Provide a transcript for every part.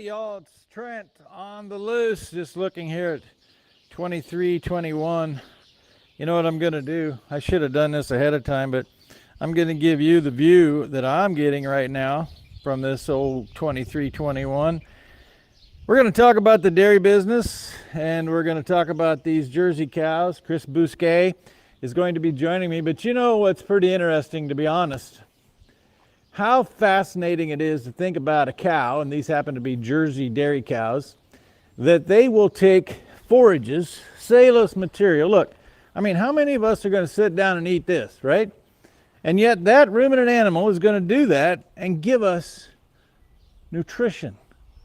y'all, it's Trent on the Loos, just looking here at 2321. You know what I'm going to do? I should have done this ahead of time, but I'm going to give you the view that I'm getting right now from this old 2321. We're going to talk about the dairy business, and we're going to talk about these Jersey cows. Chris Bousquet is going to be joining me, but you know what's pretty interesting, to be honest? How fascinating it is to think about a cow, and these happen to be Jersey dairy cows, that they will take forages, cellulose material. Look, I mean, how many of us are going to sit down and eat this, right? And yet that ruminant animal is going to do that and give us nutrition,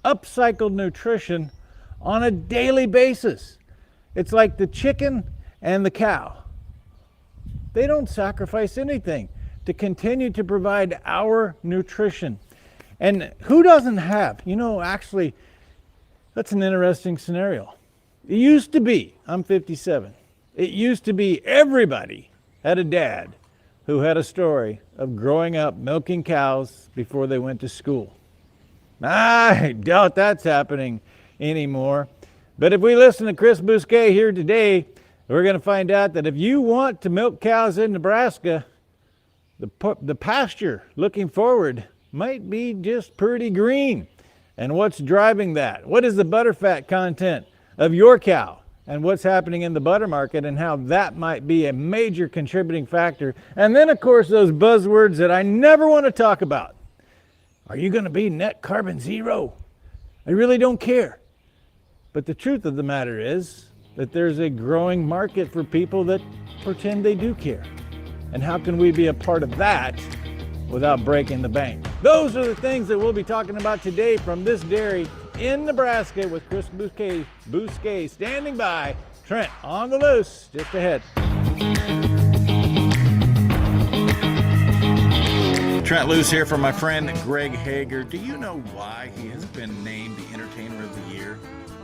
upcycled nutrition on a daily basis. It's like the chicken and the cow. They don't sacrifice anything to continue to provide our nutrition. And who doesn't have? You know, actually, that's an interesting scenario. It used to be, I'm 57, it used to be everybody had a dad who had a story of growing up milking cows before they went to school. I doubt that's happening anymore. But if we listen to Chris Bousquet here today, we're going to find out that if you want to milk cows in Nebraska, the pasture looking forward might be just pretty green. And what's driving that? What is the butterfat content of your cow? And what's happening in the butter market and how that might be a major contributing factor. And then, of course, those buzzwords that I never want to talk about. Are you going to be net carbon zero? I really don't care. But the truth of the matter is that there's a growing market for people that pretend they do care. And how can we be a part of that without breaking the bank? Those are the things that we'll be talking about today from this dairy in Nebraska with Chris Bousquet standing by. Trent on the Loose, just ahead. Trent Loos here from my friend Greg Hager. Do you know why he has been named the Entertainer of the Year?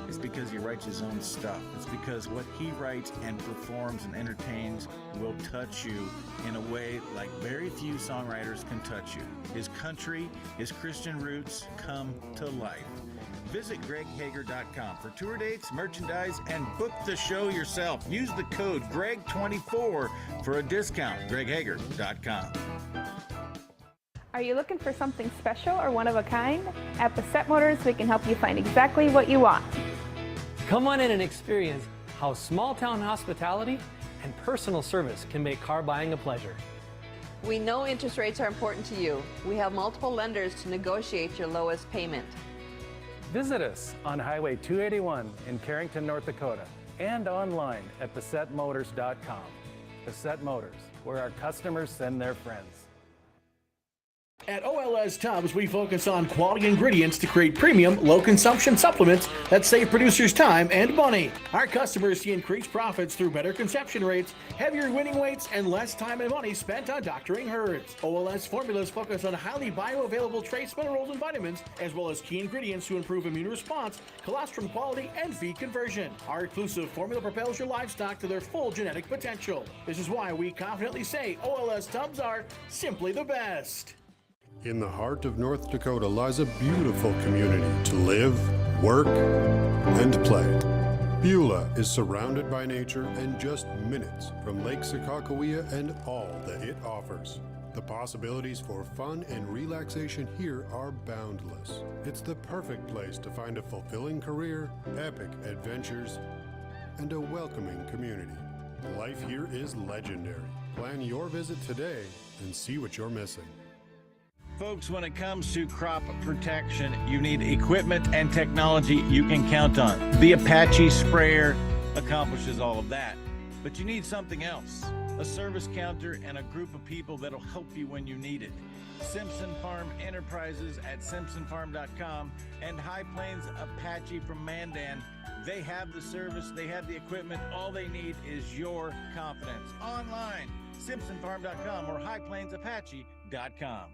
It's because he writes his own stuff. It's because what he writes and performs and entertains will touch you in a way like very few songwriters can touch you. His country, his Christian roots come to life. Visit greghager.com for tour dates, merchandise, and book the show yourself. Use the code GREG24 for a discount. greghager.com. Are you looking for something special or one of a kind? At Bassett Motors, we can help you find exactly what you want. Come on in and experience how small town hospitality and personal service can make car buying a pleasure. We know interest rates are important to you. We have multiple lenders to negotiate your lowest payment. Visit us on Highway 281 in Carrington, North Dakota, and online at BassettMotors.com. Bassett Motors, where our customers send their friends. At OLS Tubs, we focus on quality ingredients to create premium, low-consumption supplements that save producers time and money. Our customers see increased profits through better conception rates, heavier winning weights, and less time and money spent on doctoring herds. OLS formulas focus on highly bioavailable trace minerals and vitamins, as well as key ingredients to improve immune response, colostrum quality, and feed conversion. Our exclusive formula propels your livestock to their full genetic potential. This is why we confidently say OLS Tubs are simply the best. In the heart of North Dakota lies a beautiful community to live, work, and play. Beulah is surrounded by nature and just minutes from Lake Sakakawea and all that it offers. The possibilities for fun and relaxation here are boundless. It's the perfect place to find a fulfilling career, epic adventures, and a welcoming community. Life here is legendary. Plan your visit today and see what you're missing. Folks, when it comes to crop protection, you need equipment and technology you can count on. The Apache sprayer accomplishes all of that. But you need something else. A service counter and a group of people that'll help you when you need it. Simpson Farm Enterprises at simpsonfarm.com and High Plains Apache from Mandan. They have the service, they have the equipment. All they need is your confidence. Online, simpsonfarm.com or highplainsapache.com.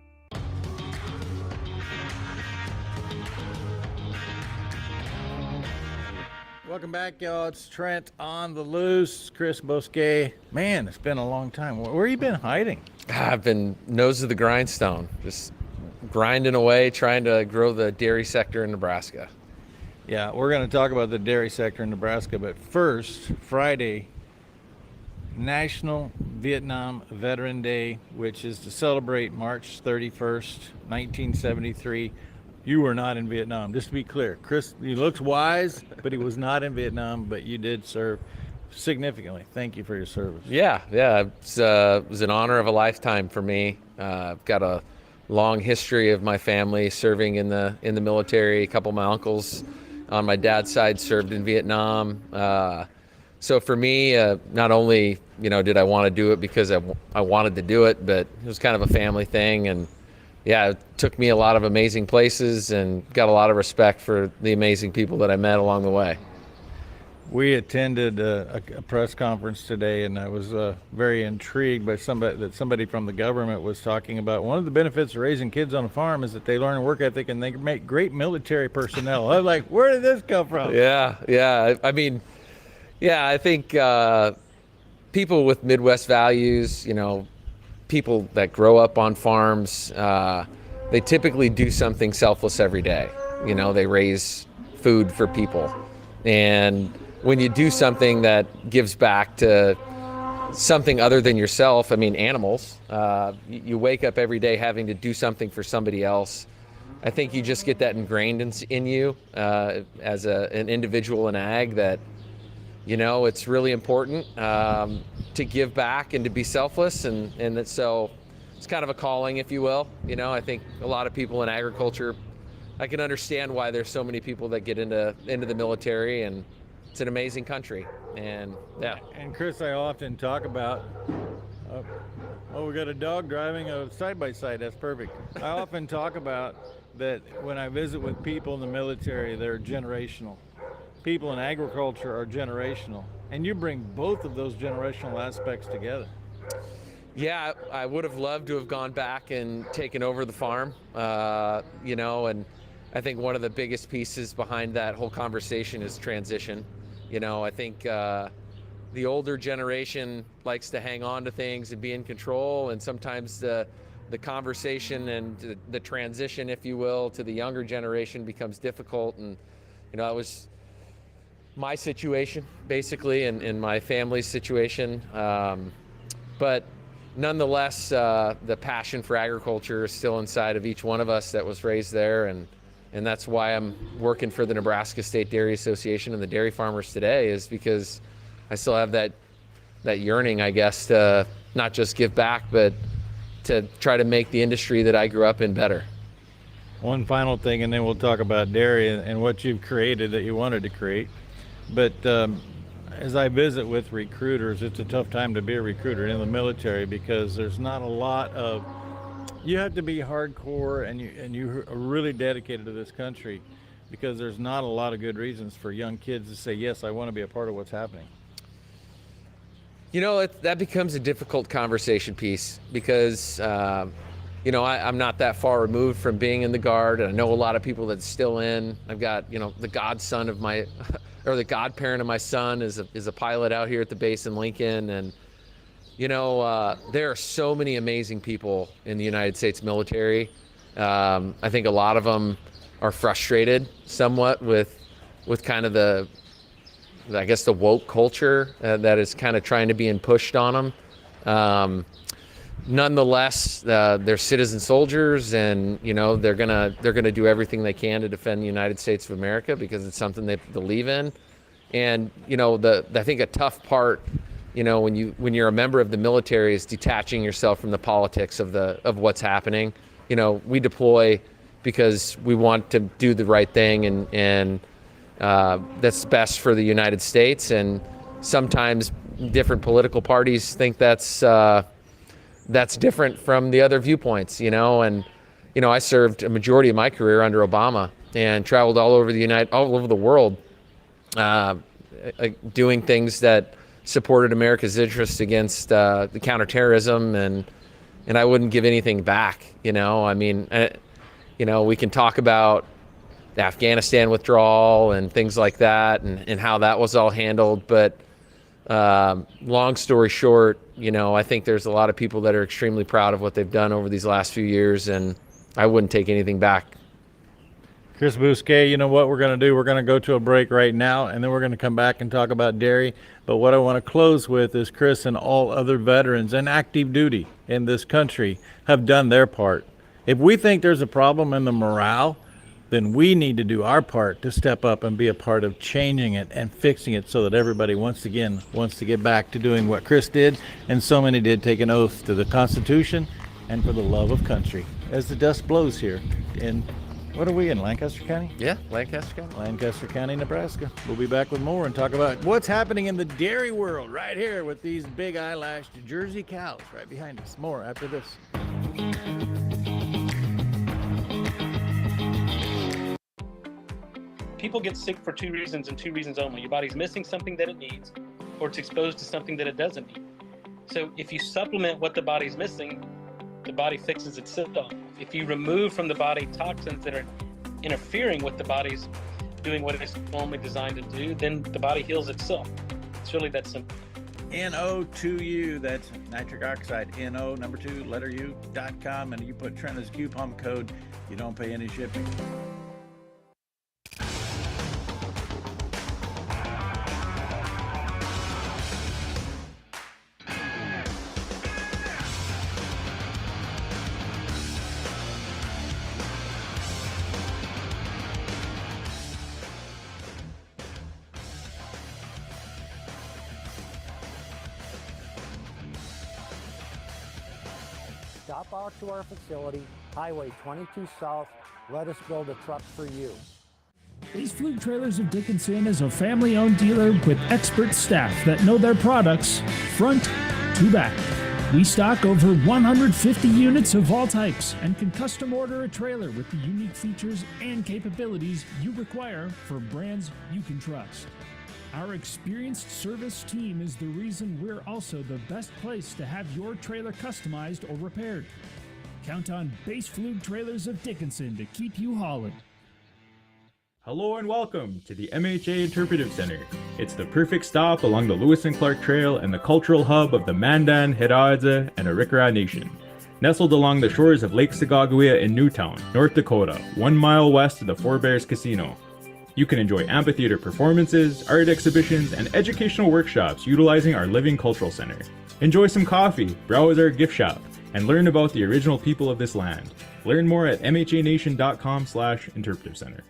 Welcome back, y'all. It's Trent on the Loose. Chris Bousquet. Man, it's been a long time. Where you been hiding? I've been nose to the grindstone, just grinding away, trying to grow the dairy sector in Nebraska. Yeah, we're going to talk about the dairy sector in Nebraska, but first, Friday, National Vietnam Veteran Day, which is to celebrate March 31st, 1973. You were not in Vietnam, just to be clear. Chris, he looks wise, but he was not in Vietnam, but you did serve significantly. Thank you for your service. Yeah, it was an honor of a lifetime for me. I've got a long history of my family serving in the military. A couple of my uncles on my dad's side served in Vietnam. So for me, not only did I want to do it because I wanted to do it, but it was kind of a family thing. And yeah, it took me a lot of amazing places and got a lot of respect for the amazing people that I met along the way. We attended a press conference today, and I was very intrigued by somebody from the government was talking about one of the benefits of raising kids on a farm is that they learn work ethic and they make great military personnel. I was like, where did this come from? Yeah. I mean, I think people with Midwest values, people that grow up on farms, they typically do something selfless every day. They raise food for people. And when you do something that gives back to something other than yourself, I mean, animals, you wake up every day having to do something for somebody else. I think you just get that ingrained in you as an individual in ag that, it's really important to give back and to be selfless. And so it's kind of a calling, if you will. I think a lot of people in agriculture, I can understand why there's so many people that get into the military, and it's an amazing country. And yeah. And Chris, I often talk about, we got a dog driving a side-by-side. That's perfect. I often talk about that when I visit with people in the military, they're generational. People in agriculture are generational. And you bring both of those generational aspects together. Yeah, I would have loved to have gone back and taken over the farm, and I think one of the biggest pieces behind that whole conversation is transition. I think the older generation likes to hang on to things and be in control, and sometimes the conversation and the transition, if you will, to the younger generation becomes difficult. And it was my situation, basically, and my family's situation. But nonetheless, the passion for agriculture is still inside of each one of us that was raised there, and that's why I'm working for the Nebraska State Dairy Association and the dairy farmers today, is because I still have that yearning, I guess, to not just give back, but to try to make the industry that I grew up in better. One final thing, and then we'll talk about dairy and what you've created that you wanted to create. But as I visit with recruiters, it's a tough time to be a recruiter in the military because there's not a lot of, you have to be hardcore and you are really dedicated to this country, because there's not a lot of good reasons for young kids to say, yes, I want to be a part of what's happening. That becomes a difficult conversation piece because, I'm not that far removed from being in the Guard, and I know a lot of people that's still in. I've got, the godson of my, or the godparent of my son is a pilot out here at the base in Lincoln. And, there are so many amazing people in the United States military. I think a lot of them are frustrated somewhat with kind of the woke culture that is kind of trying to be pushed on them. Nonetheless, they're citizen soldiers, and they're gonna do everything they can to defend the United States of America because it's something they believe in. And I think a tough part, when you're a member of the military, is detaching yourself from the politics of what's happening. We deploy because we want to do the right thing, and that's best for the United States. And sometimes different political parties think that's different from the other viewpoints, and I served a majority of my career under Obama and traveled all over the world, doing things that supported America's interests against the counterterrorism, and I wouldn't give anything back. We can talk about the Afghanistan withdrawal and things like that, and how that was all handled, but long story short, I think there's a lot of people that are extremely proud of what they've done over these last few years, and I wouldn't take anything back. Chris Bousquet, you know what we're going to do? We're going to go to a break right now, and then we're going to come back and talk about dairy. But what I want to close with is Chris and all other veterans and active duty in this country have done their part. If we think there's a problem in the morale, then we need to do our part to step up and be a part of changing it and fixing it so that everybody once again wants to get back to doing what Chris did and so many did, take an oath to the Constitution and for the love of country. As the dust blows here in, what are we in, Lancaster County? Yeah, Lancaster County. Lancaster County, Nebraska. We'll be back with more and talk about what's happening in the dairy world right here with these big eyelashed Jersey cows right behind us. More after this. People get sick for two reasons and two reasons only. Your body's missing something that it needs, or it's exposed to something that it doesn't need. So if you supplement what the body's missing, the body fixes itself. If you remove from the body toxins that are interfering with the body's doing what it's normally designed to do, then the body heals itself. It's really that simple. NO2U, that's nitric oxide, NO, number 2, letter U.com, and you put Trent as coupon code, you don't pay any shipping. Stop out to our facility, Highway 22 South. Let us build a truck for you. Base Fluke Trailers of Dickinson is a family-owned dealer with expert staff that know their products front to back. We stock over 150 units of all types and can custom order a trailer with the unique features and capabilities you require for brands you can trust. Our experienced service team is the reason we're also the best place to have your trailer customized or repaired. Count on Base Fluke Trailers of Dickinson to keep you hauling. Hello and welcome to the MHA Interpretive Center. It's the perfect stop along the Lewis and Clark Trail and the cultural hub of the Mandan, Hidatsa, and Arikara Nation. Nestled along the shores of Lake Sagaguia in Newtown, North Dakota, 1 mile west of the Four Bears Casino. You can enjoy amphitheater performances, art exhibitions, and educational workshops utilizing our living cultural center. Enjoy some coffee, browse our gift shop, and learn about the original people of this land. Learn more at mhanation.com/interpretive center.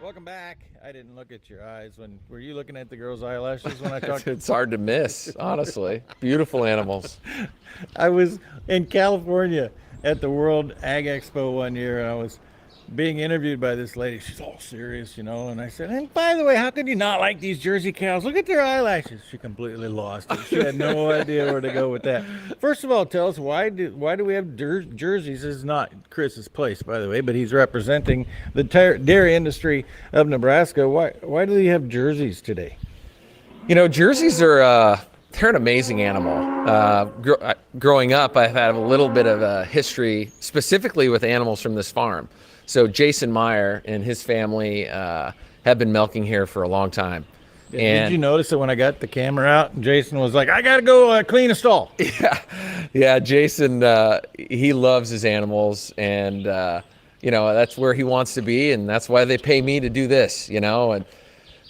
Welcome back. I didn't look at your eyes. Were you looking at the girl's eyelashes when I talked? It's hard to miss, honestly. Beautiful animals. I was in California at the World Ag Expo one year, and I was being interviewed by this lady. She's all serious, and I said, and by the way, how could you not like these Jersey cows? Look at their eyelashes. She completely lost it. She had no idea where to go with that. First of all, tell us, why do we have jerseys? This is not Chris's place, by the way, but he's representing the dairy industry of Nebraska. Why do they have jerseys today? Jerseys are they're an amazing animal. Growing up, I've had a little bit of a history specifically with animals from this farm. So Jason Meyer and his family have been milking here for a long time. Did you notice that when I got the camera out, and Jason was like, I got to go clean a stall? Yeah. Jason, he loves his animals, and that's where he wants to be, and that's why they pay me to do this.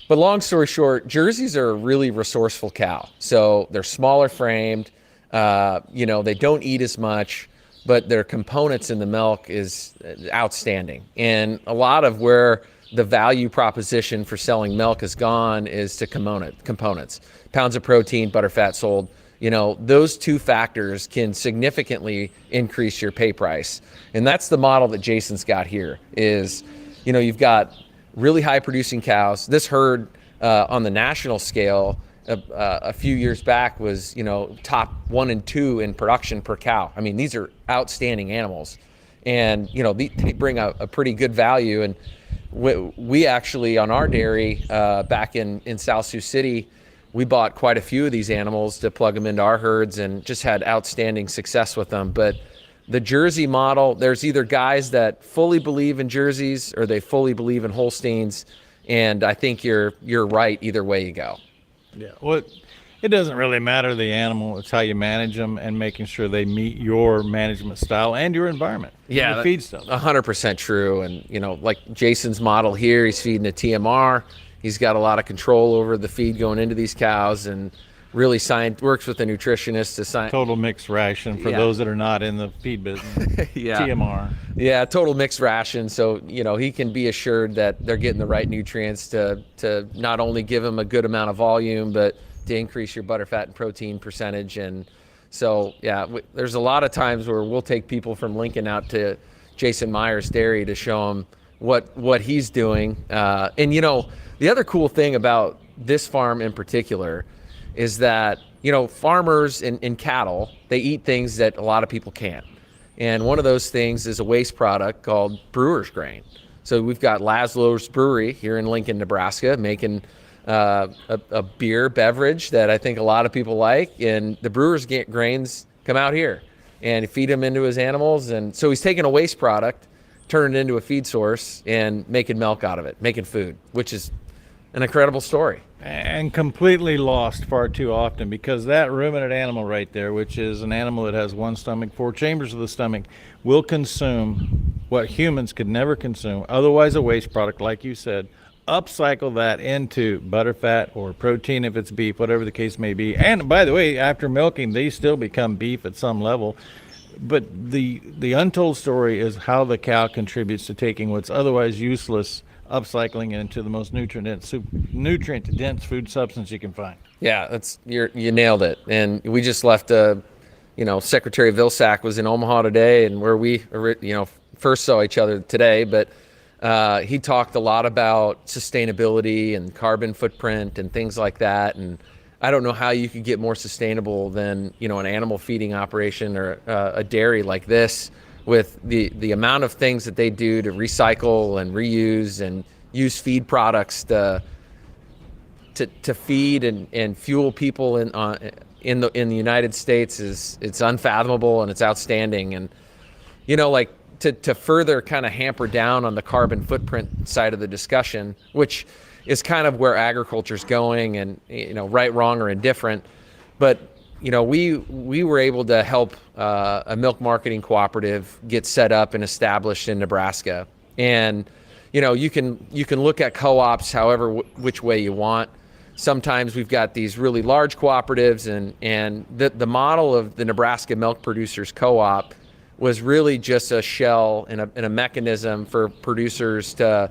But long story short, Jerseys are a really resourceful cow. So they're smaller framed. They don't eat as much, but their components in the milk is outstanding. And a lot of where the value proposition for selling milk has gone is to components. Pounds of protein, butter, fat sold. Those two factors can significantly increase your pay price. And that's the model that Jason's got here is, you've got really high producing cows. This herd on the national scale a few years back was, top 1 and 2 in production per cow. I mean, these are outstanding animals, and they bring a pretty good value. And we actually, on our dairy back in South Sioux City, we bought quite a few of these animals to plug them into our herds and just had outstanding success with them. But the Jersey model, there's either guys that fully believe in Jerseys or they fully believe in Holsteins, and I think you're right either way you go. Yeah. Well, it doesn't really matter the animal. It's how you manage them and making sure they meet your management style and your environment. Yeah, the feed stuff. 100% true. And like Jason's model here, he's feeding a TMR. He's got a lot of control over the feed going into these cows, and really works with a nutritionist to sign total mixed ration for those that are not in the feed business. Yeah. TMR. Yeah, total mixed ration. So, he can be assured that they're getting the right nutrients to not only give them a good amount of volume, but to increase your butter, fat, and protein percentage. And so, there's a lot of times where we'll take people from Lincoln out to Jason Meyer's dairy to show them what he's doing. And, the other cool thing about this farm in particular is that, farmers and cattle, they eat things that a lot of people can't. And one of those things is a waste product called brewer's grain. So we've got Laszlo's Brewery here in Lincoln, Nebraska, making a beer beverage that I think a lot of people like. And the brewer's grains come out here and feed them into his animals. And so he's taking a waste product, turning it into a feed source, and making milk out of it, making food, which is an incredible story. And completely lost far too often, because that ruminant animal right there, which is an animal that has one stomach, 4 chambers of the stomach, will consume what humans could never consume, otherwise a waste product, like you said, upcycle that into butter, fat, or protein if it's beef, whatever the case may be. And by the way, after milking, they still become beef at some level. But the untold story is how the cow contributes to taking what's otherwise useless, upcycling it into the most nutrient dense food substance you can find. Yeah, you nailed it. And we just left Secretary Vilsack was in Omaha today, and where we first saw each other today, but he talked a lot about sustainability and carbon footprint and things like that. And I don't know how you could get more sustainable than an animal feeding operation or a dairy like this, with the amount of things that they do to recycle and reuse and use feed products to feed and fuel people in the United States it's unfathomable, and it's outstanding. And to further kind of hamper down on the carbon footprint side of the discussion, which is kind of where agriculture's going, and right, wrong, or indifferent, but we were able to help a milk marketing cooperative get set up and established in Nebraska. And, you can look at co-ops however which way you want. Sometimes we've got these really large cooperatives, and the model of the Nebraska Milk Producers Co-op was really just a shell and a mechanism for producers to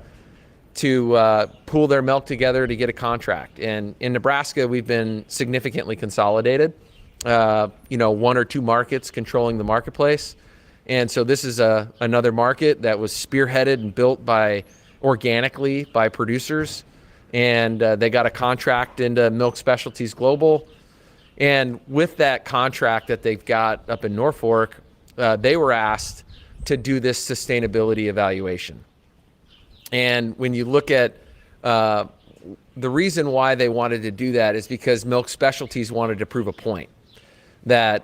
pool their milk together to get a contract. And in Nebraska, we've been significantly consolidated. 1 or 2 markets controlling the marketplace. And so this is another market that was spearheaded and built organically by producers. And they got a contract into Milk Specialties Global. And with that contract that they've got up in Norfolk, they were asked to do this sustainability evaluation. And when you look at the reason why they wanted to do that is because Milk Specialties wanted to prove a point that,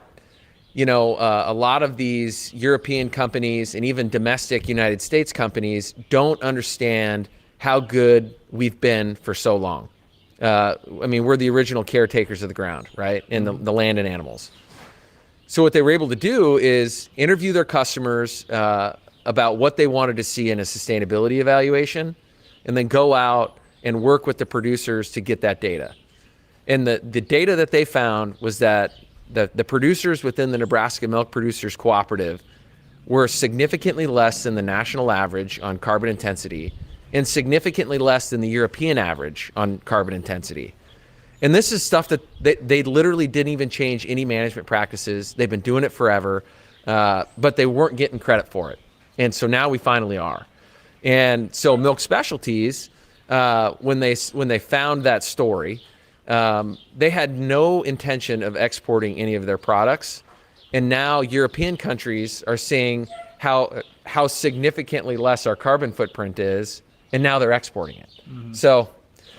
a lot of these European companies and even domestic United States companies don't understand how good we've been for so long. We're the original caretakers of the ground, right? And the land and animals. So what they were able to do is interview their customers about what they wanted to see in a sustainability evaluation, and then go out and work with the producers to get that data. And the data that they found was that the producers within the Nebraska Milk Producers Cooperative were significantly less than the national average on carbon intensity, and significantly less than the European average on carbon intensity. And this is stuff that they literally didn't even change any management practices. They've been doing it forever, but they weren't getting credit for it. And so now we finally are. And so Milk Specialties, when they found that story, They had no intention of exporting any of their products. And now European countries are seeing how significantly less our carbon footprint is, and now they're exporting it. So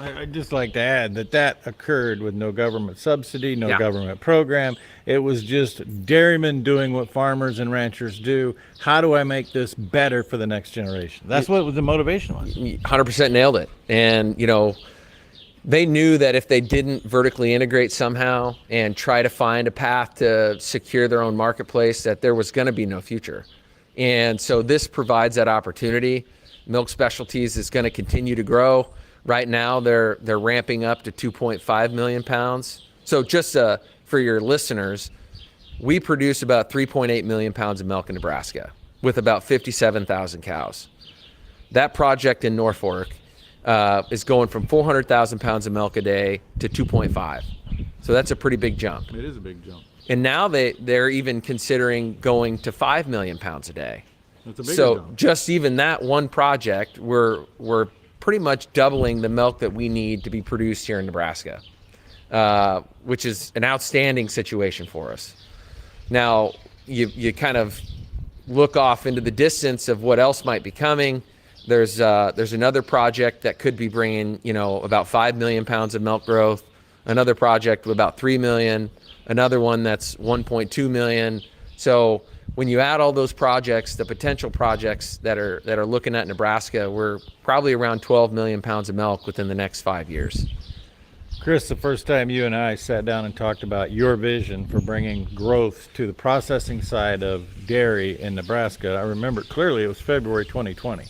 I'd just like to add that occurred with no government subsidy, no Yeah. government program. It was just dairymen doing what farmers and ranchers do. How do I make this better for the next generation? That's what the motivation was. 100% nailed it. And, they knew that if they didn't vertically integrate somehow and try to find a path to secure their own marketplace, that there was going to be no future. And so this provides that opportunity. Milk Specialties is going to continue to grow. Right now, they're ramping up to 2.5 million pounds. So just for your listeners, we produce about 3.8 million pounds of milk in Nebraska with about 57,000 cows. That project in Norfolk is going from 400,000 pounds of milk a day to 2.5. So that's a pretty big jump. It is a big jump. And now they're even considering going to 5 million pounds a day. That's a big So jump. just even that one project, we're pretty much doubling the milk that we need to be produced here in Nebraska, which is an outstanding situation for us. Now, you kind of look off into the distance of what else might be coming. There's another project that could be bringing, about 5 million pounds of milk growth, another project with about 3 million, another one that's 1.2 million. So when you add all those projects, the potential projects that are looking at Nebraska, we're probably around 12 million pounds of milk within the next 5 years. Chris, the first time you and I sat down and talked about your vision for bringing growth to the processing side of dairy in Nebraska, I remember clearly. It was February 2020.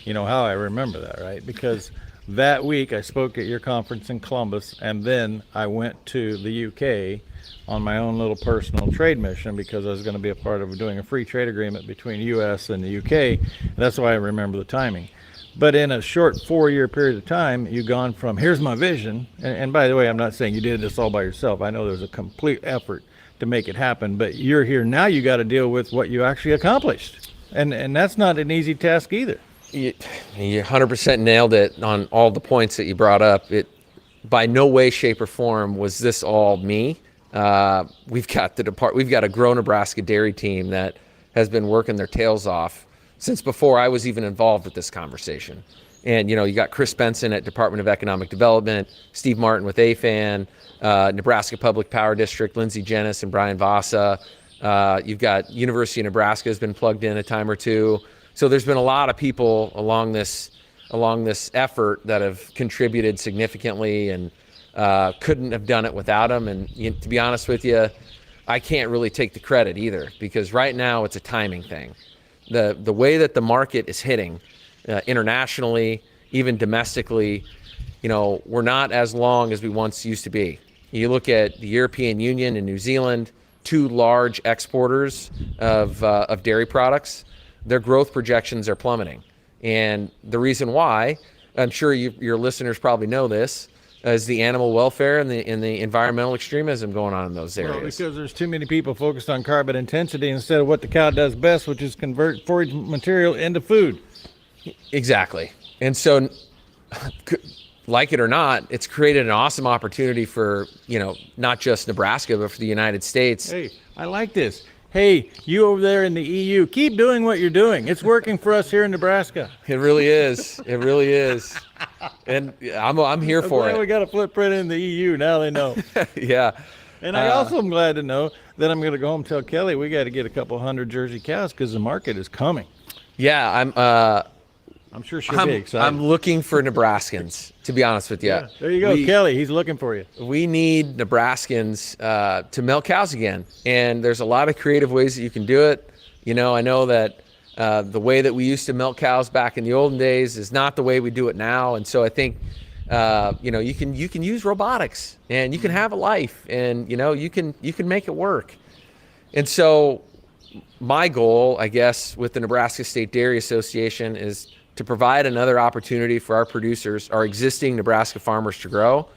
You know how I remember that, right? Because that week I spoke at your conference in Columbus, and then I went to the UK on my own little personal trade mission because I was going to be a part of doing a free trade agreement between US and the UK. That's why I remember the timing. But in a short 4-year period of time, you've gone from here's my vision, and by the way, I'm not saying you did this all by yourself. I know there's a complete effort to make it happen, but you're here now. You got to deal with what you actually accomplished, and that's not an easy task either. You 100% nailed it on all the points that you brought up. It by no way, shape, or form was this all me. We've got a Grow Nebraska dairy team that has been working their tails off since before I was even involved with this conversation. And you got Chris Benson at Department of Economic Development, Steve Martin with AFAN, Nebraska Public Power District, Lindsey Jennis and Brian Vasa. You've got University of Nebraska has been plugged in a time or two. So there's been a lot of people along this effort that have contributed significantly, and couldn't have done it without them. And to be honest with you, I can't really take the credit either, because right now it's a timing thing. The way that the market is hitting internationally, even domestically, we're not as long as we once used to be. You look at the European Union and New Zealand, two large exporters of dairy products. Their growth projections are plummeting. And the reason why, I'm sure your listeners probably know this, is the animal welfare and the environmental extremism going on in those areas. Well, because there's too many people focused on carbon intensity instead of what the cow does best, which is convert forage material into food. Exactly. And so, like it or not, it's created an awesome opportunity for, not just Nebraska, but for the United States. Hey, I like this. Hey, you over there in the EU, keep doing what you're doing. It's working for us here in Nebraska. It really is. It really is. And I'm here for it. We got a footprint in the EU. Now they know. Yeah. And I also am glad to know that I'm going to go home and tell Kelly we got to get a couple hundred Jersey cows because the market is coming. Yeah, I'm sure she'll be excited. I'm looking for Nebraskans, to be honest with you. Yeah, there you go, Kelly. He's looking for you. We need Nebraskans to milk cows again, and there's a lot of creative ways that you can do it. I know that the way that we used to milk cows back in the olden days is not the way we do it now, and so I think you can use robotics, and you can have a life, and you can make it work. And so my goal, I guess, with the Nebraska State Dairy Association is to provide another opportunity for our producers, our existing Nebraska farmers, to grow,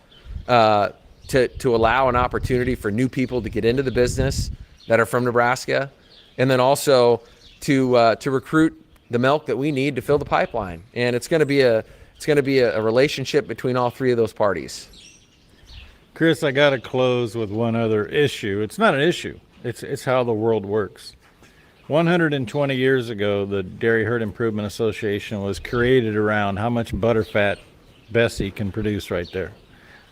to allow an opportunity for new people to get into the business that are from Nebraska, and then also to recruit the milk that we need to fill the pipeline. And it's going to be a relationship between all three of those parties. Chris, I got to close with one other issue. It's not an issue. It's how the world works. 120 years ago, the Dairy Herd Improvement Association was created around how much butterfat Bessie can produce right there.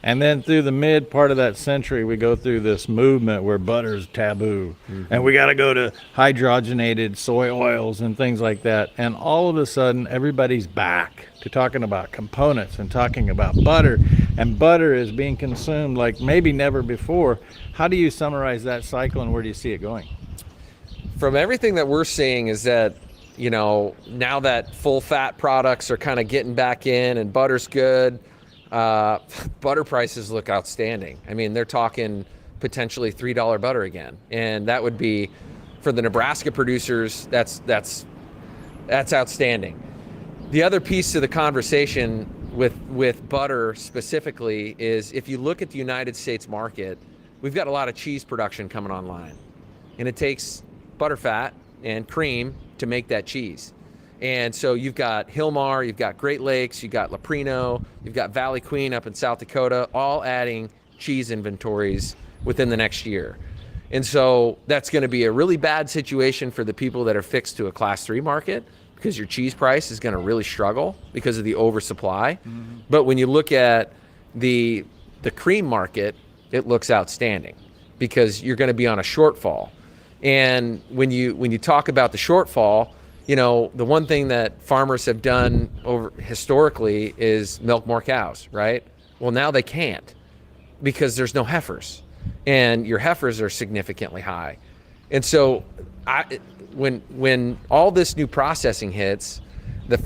And then through the mid part of that century, we go through this movement where butter's taboo. And we got to go to hydrogenated soy oils and things like that. And all of a sudden, everybody's back to talking about components and talking about butter. And butter is being consumed like maybe never before. How do you summarize that cycle, and where do you see it going? From everything that we're seeing is that, you know, now that full fat products are kind of getting back in and butter's good, butter prices look outstanding. I mean, they're talking potentially $3 butter again. And that would be, for the Nebraska producers, that's outstanding. The other piece of the conversation with butter specifically is, if you look at the United States market, we've got a lot of cheese production coming online. And it takes butterfat and cream to make that cheese. And so you've got Hillmar, you've got Great Lakes, you've got Leprino, you've got Valley Queen up in South Dakota, all adding cheese inventories within the next year. And so that's going to be a really bad situation for the people that are fixed to a Class 3 market, because your cheese price is going to really struggle because of the oversupply. But when you look at the cream market, it looks outstanding because you're going to be on a shortfall. And when you talk about the shortfall, you know, the one thing that farmers have done historically is milk more cows, right? Well, now they can't because there's no heifers, and your heifers are significantly high. And so when all this new processing hits,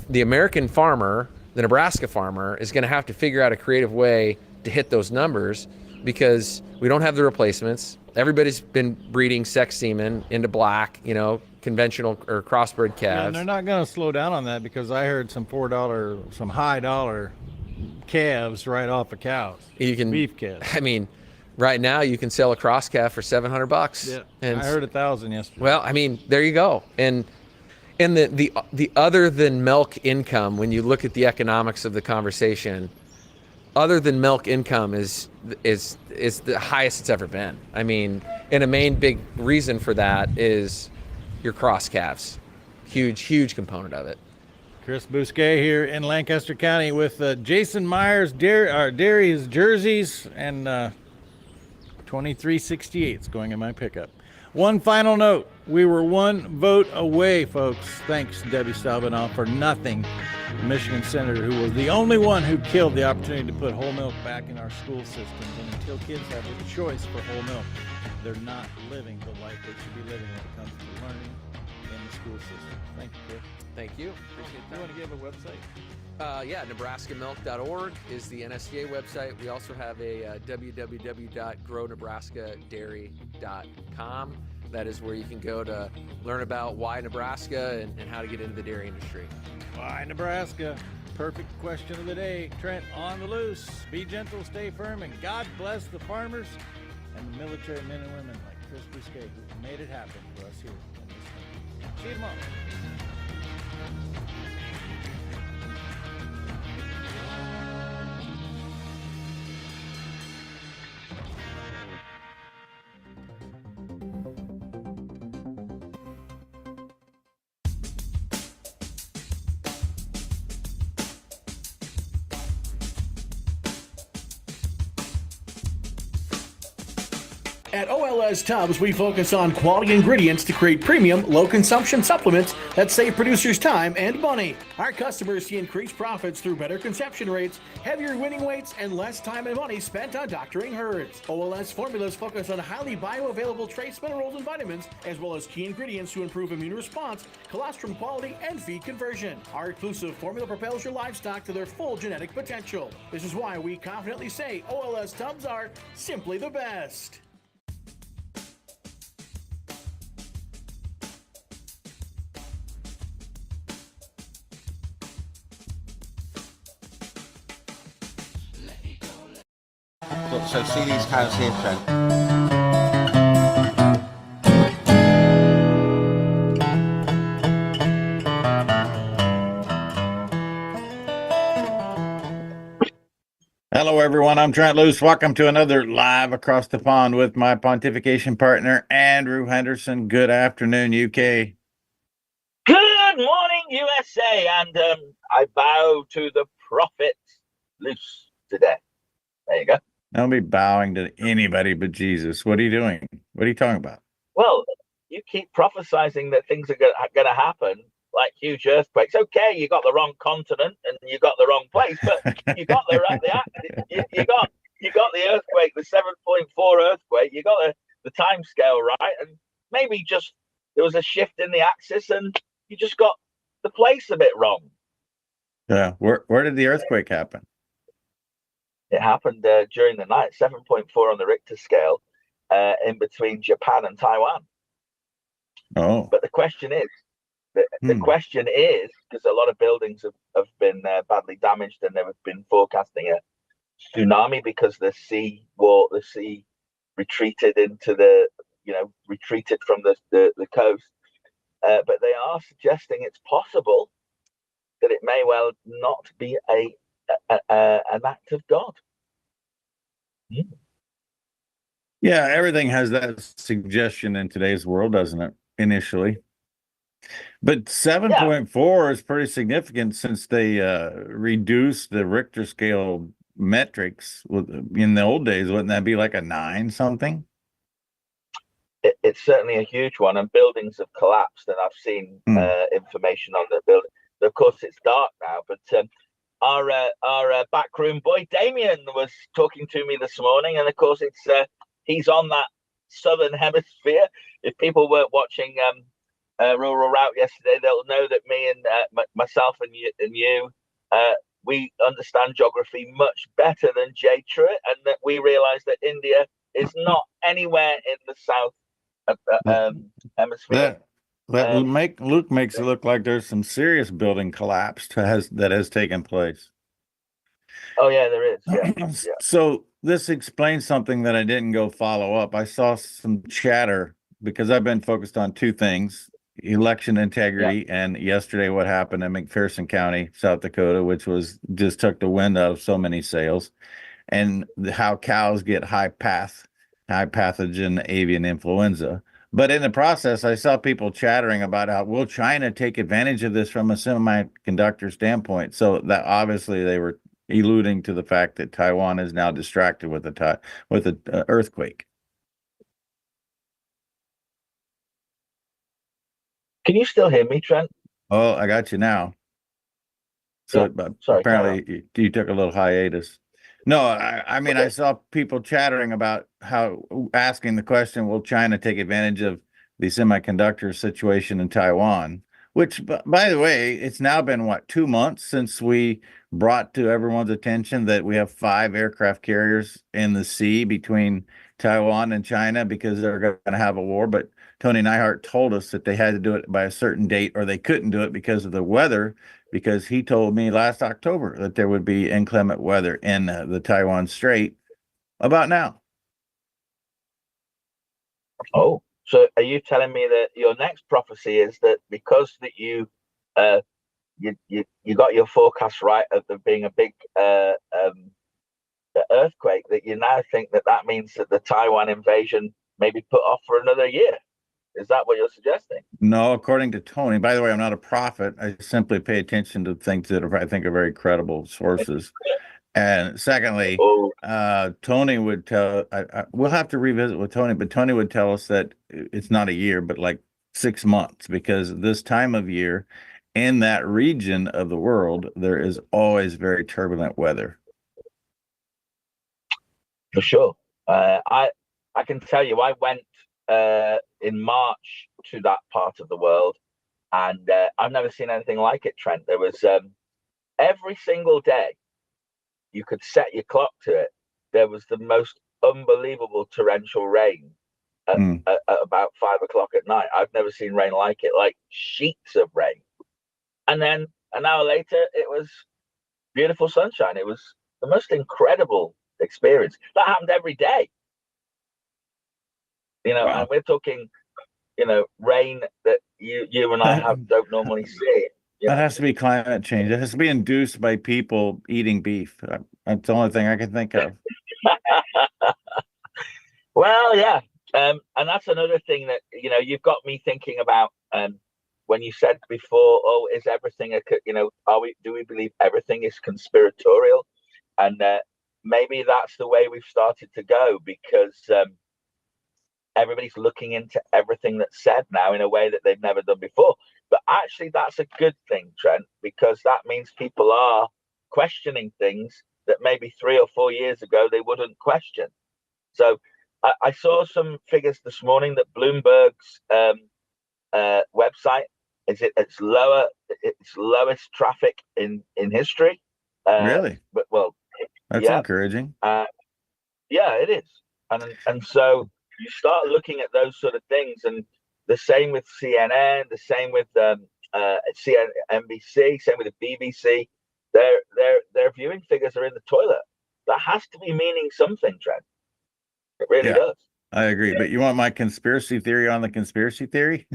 the American farmer, the Nebraska farmer, is going to have to figure out a creative way to hit those numbers, because we don't have the replacements. Everybody's been breeding sex semen into black, you know, conventional or crossbred calves. Yeah, and they're not going to slow down on that, because I heard some some high dollar calves right off of cows. Beef calves. I mean, right now you can sell a cross calf for $700. Yeah, and I heard 1,000 yesterday. Well, I mean, there you go. And the other than milk income, when you look at the economics of the conversation, other than milk income is the highest it's ever been. I mean, and a main big reason for that is your cross calves. Huge component of it. Chris Bousquet here in Lancaster County with Jason Myers Dairy's jerseys and 2368s going in my pickup. One final note: we were one vote away, folks. Thanks, Debbie Stalbanoff, for nothing. The Michigan senator, who was the only one who killed the opportunity to put whole milk back in our school systems. And until kids have a choice for whole milk, they're not living the life they should be living when it comes to learning in the school system. Thank you, Chris. Thank you. Appreciate that. You want to give a website? Yeah, nebraskamilk.org is the NSDA website. We also have a www.grownebraskadairy.com. That is where you can go to learn about why Nebraska and how to get into the dairy industry. Why Nebraska? Perfect question of the day. Trent on the loose. Be gentle, stay firm, and God bless the farmers and the military men and women like Chris Bousquet, who made it happen for us here in this country. See you tomorrow. At OLS Tubs, we focus on quality ingredients to create premium, low-consumption supplements that save producers time and money. Our customers see increased profits through better conception rates, heavier winning weights, and less time and money spent on doctoring herds. OLS formulas focus on highly bioavailable trace minerals and vitamins, as well as key ingredients to improve immune response, colostrum quality, and feed conversion. Our exclusive formula propels your livestock to their full genetic potential. This is why we confidently say OLS Tubs are simply the best. Look, so see these cows here, Trent. Hello, everyone. I'm Trent Loos. Welcome to another Live Across the Pond with my pontification partner, Andrew Henderson. Good afternoon, UK. Good morning, USA, and I bow to the prophet Loos today. There you go. Don't be bowing to anybody but Jesus. What are you doing? What are you talking about? Well, you keep prophesizing that things are going to happen, like huge earthquakes. Okay, you got the wrong continent and you got the wrong place, but you got you got the earthquake, the 7.4 earthquake. You got the time scale right, and maybe just there was a shift in the axis, and you just got the place a bit wrong. Yeah. Where did the earthquake happen? It happened during the night, 7.4 on the Richter scale, in between Japan and Taiwan. Oh. But the question is, because a lot of buildings have been badly damaged, and they've been forecasting a tsunami because the sea retreated into retreated from the coast. But they are suggesting it's possible that it may well not be an act of God. Yeah, everything has that suggestion in today's world, doesn't it? Initially. But 7.4 is pretty significant since they reduced the Richter scale metrics. In the old days, wouldn't that be like a 9 something? It's certainly a huge one, and buildings have collapsed, and I've seen information on the building. Of course, it's dark now, but our backroom boy Damien was talking to me this morning, and of course he's on that southern hemisphere. If people weren't watching Rural Route yesterday, they'll know that me and myself and you we understand geography much better than Jay Truitt, and that we realize that India is not anywhere in the south hemisphere. Luke makes it look like there's some serious building collapse that has taken place. Oh yeah, there is. Yeah. So this explains something that I didn't go follow up. I saw some chatter because I've been focused on two things: election integrity, and yesterday what happened in McPherson County, South Dakota, which just took the wind out of so many sails, and how cows get high pathogen avian influenza. But in the process, I saw people chattering about how will China take advantage of this from a semiconductor standpoint. So that obviously they were alluding to the fact that Taiwan is now distracted with the earthquake. Can you still hear me, Trent? Oh, I got you now. So sorry, apparently you took a little hiatus. No, I mean, I saw people chattering about asking the question, will China take advantage of the semiconductor situation in Taiwan? Which, by the way, it's now been, 2 months since we brought to everyone's attention that we have 5 aircraft carriers in the sea between Taiwan and China because they're going to have a war. But Tony Neihart told us that they had to do it by a certain date, or they couldn't do it because of the weather, because he told me last October that there would be inclement weather in the Taiwan Strait about now. Oh, so are you telling me that your next prophecy is that because that you got your forecast right of there being a big earthquake, that you now think that means that the Taiwan invasion may be put off for another year? Is that what you're suggesting? No, according to Tony. By the way, I'm not a prophet. I simply pay attention to things that I think are very credible sources. And secondly, Tony would tell. We'll have to revisit with Tony, but Tony would tell us that it's not a year, but like 6 months, because this time of year in that region of the world, there is always very turbulent weather. For sure. I can tell you, I went in March to that part of the world, and I've never seen anything like it, Trent. There was every single day you could set your clock to it. There was the most unbelievable torrential rain at about 5 o'clock at night. I've never seen rain like it, like sheets of rain. And then an hour later, it was beautiful sunshine. It was the most incredible experience. That happened every day. And we're talking, rain that you and I don't normally see. That has to be climate change. It has to be induced by people eating beef. That's the only thing I can think of. Well, yeah. And that's another thing that, you've got me thinking about, when you said before, oh, is everything, do we believe everything is conspiratorial? And maybe that's the way we've started to go, because everybody's looking into everything that's said now in a way that they've never done before. But actually, that's a good thing, Trent, because that means people are questioning things that maybe 3 or 4 years ago they wouldn't question. So I saw some figures this morning that Bloomberg's website is its lowest traffic in history. Really? But well, That's yeah, encouraging. yeah, it is. And so you start looking at those sort of things, and the same with CNN, the same with CNBC, same with the BBC. Their viewing figures are in the toilet. That has to be meaning something, Trent. It really does. I agree. But you want my conspiracy theory on the conspiracy theory?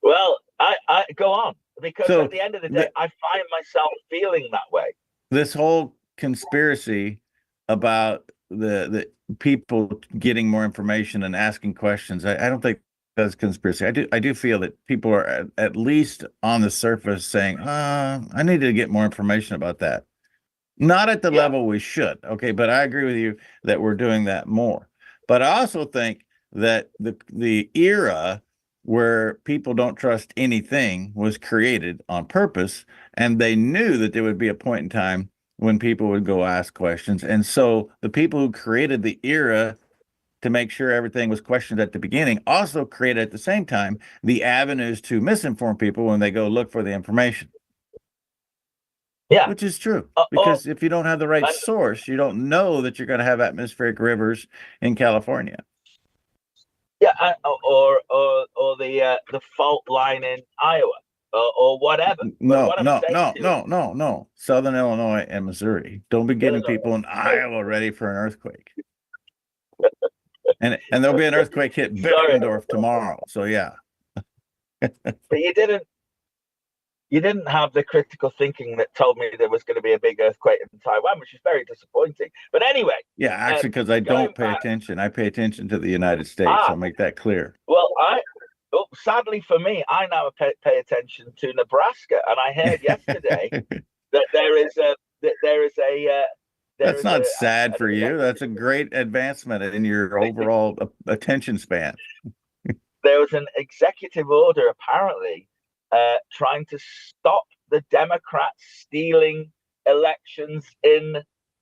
Well, I go on, because So at the end of the day, I find myself feeling that way. This whole conspiracy about the people getting more information and asking questions, I don't think that's conspiracy. I do feel that people are at least on the surface saying, I need to get more information about that. Not at the level we should, okay, but I agree with you that we're doing that more. But I also think that the era where people don't trust anything was created on purpose, and they knew that there would be a point in time when people would go ask questions. And so the people who created the era to make sure everything was questioned at the beginning also created at the same time the avenues to misinform people when they go look for the information. Yeah, which is true, because if you don't have the right source, you don't know that you're going to have atmospheric rivers in California. Yeah, or the fault line in Iowa, or whatever. No. Southern Illinois and Missouri. Don't be getting people in Iowa ready for an earthquake. and there'll be an earthquake hit Beckendorf tomorrow. So yeah. But you didn't have the critical thinking that told me there was going to be a big earthquake in Taiwan, which is very disappointing. But anyway. Yeah, actually, because I don't pay attention. I pay attention to the United States. I'll make that clear. Well, sadly for me, I now pay attention to Nebraska, and I heard yesterday that there is a. That's not sad for you. That's a great advancement in your overall attention span. There was an executive order, apparently, trying to stop the Democrats stealing elections in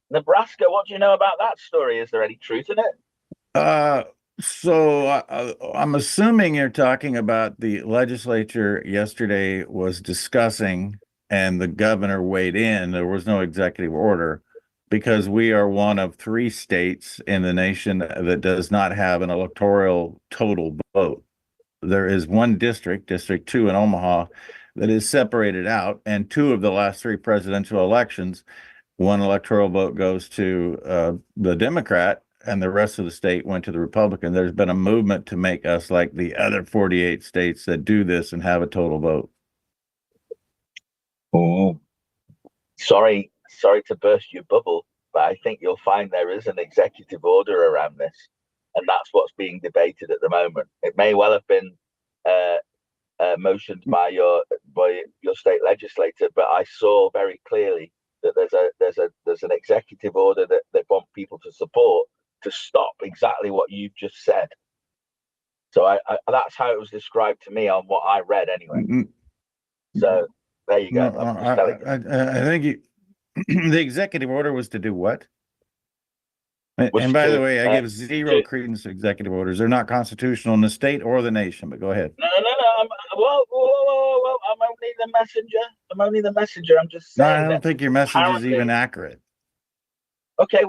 Nebraska. What do you know about that story? Is there any truth in it? So I'm assuming you're talking about the legislature yesterday was discussing, and the governor weighed in. There was no executive order because we are one of 3 states in the nation that does not have an electoral total vote. There is one district, District 2 in Omaha, that is separated out, and 2 of the last 3 presidential elections, one electoral vote goes to the Democrat, and the rest of the state went to the Republican. There's been a movement to make us like the other 48 states that do this and have a total vote. Oh, sorry to burst your bubble, but I think you'll find there is an executive order around this. And that's what's being debated at the moment. It may well have been motioned by your state legislator, but I saw very clearly that there's an executive order that they want people to support to stop exactly what you've just said. So I that's how it was described to me on what I read anyway. So there you go. I think the executive order was to do what? And by the way, I give zero credence to executive orders. They're not constitutional in the state or the nation, but go ahead. No. Whoa. I'm only the messenger. I'm just saying. No, I don't think your message is even accurate. Okay,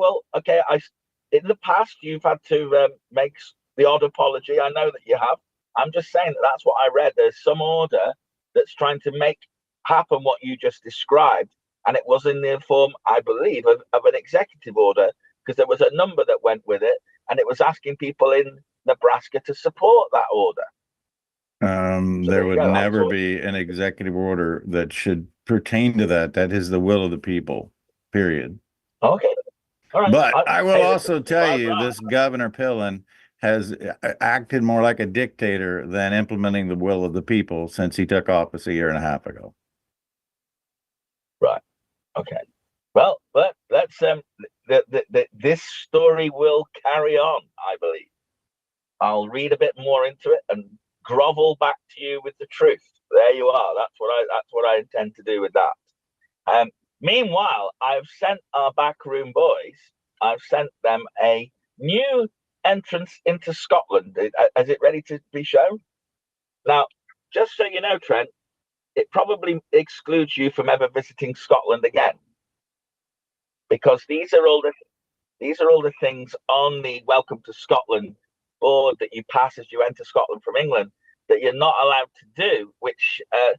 in the past, you've had to make the odd apology. I know that you have. I'm just saying that's what I read. There's some order that's trying to make happen what you just described. And it was in the form, I believe, of an executive order, because there was a number that went with it, and it was asking people in Nebraska to support that order. There would never be an executive order that should pertain to that. That is the will of the people, period. Okay. All right. But I will hey, also listen, tell you, this Governor Pillen has acted more like a dictator than implementing the will of the people since he took office a year and a half ago. Right. Okay. Well, let's this story will carry on, I believe. I'll read a bit more into it and grovel back to you with the truth. There you are. That's what I intend to do with that. Meanwhile, I've sent our backroom boys. I've sent them a new entrance into Scotland. Is it ready to be shown? Now, just so you know, Trent, it probably excludes you from ever visiting Scotland again, because these are all the things on the Welcome to Scotland board that you pass as you enter Scotland from England that you're not allowed to do, which they